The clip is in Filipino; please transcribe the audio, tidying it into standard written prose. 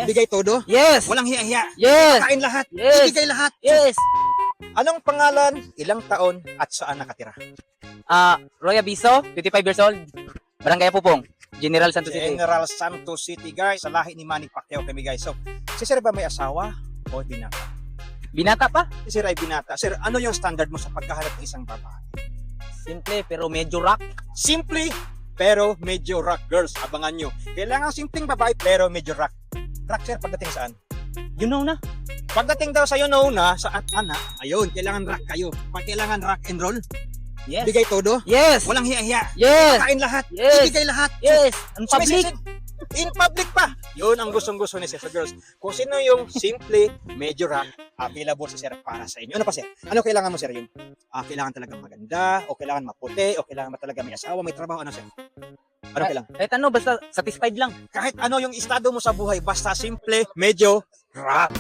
Bigay todo? Yes. Walang hiya-hiya? Yes. Kain lahat? Yes. Ibigay lahat? Yes. Anong pangalan, ilang taon, at saan nakatira? Roy Abiso, 25 years old. Barangay Pupong, General Santos City. General Santos City, guys. Sa lahi ni Manny Pacquiao kami, guys. So, si Sir ba may asawa o binata? Binata pa? Si Sir ay binata. Sir, ano yung standard mo sa pagkahanap ng isang babae? Simple pero medyo rock. Simple, pero medyo rock, girls. Abangan nyo. Kailangan simpleng babae, pero medyo rock. Rock, sir, pagdating saan? You know na. Pagdating daw sa you know na, sa at-ana, ayun, kailangan rock kayo. Pag kailangan rock and roll, Yes. bigay todo? Yes. Walang hiya-hiya? Yes. Kain lahat? Yes. Ibigay lahat? Yes. Ang public. In public pa. Yun ang gustong-gusto ni Sir. So girls, kung sino yung simple, medyo rock, available si Sir para sa inyo. Ano pa, Sir? Ano kailangan mo, Sir? Yung kailangan talagang maganda, o kailangan maputi, o kailangan talaga may asawa, may trabaho, ano, Sir? Ano kailangan? Kahit ano, basta satisfied lang. Kahit ano yung estado mo sa buhay, basta simple, medyo rock.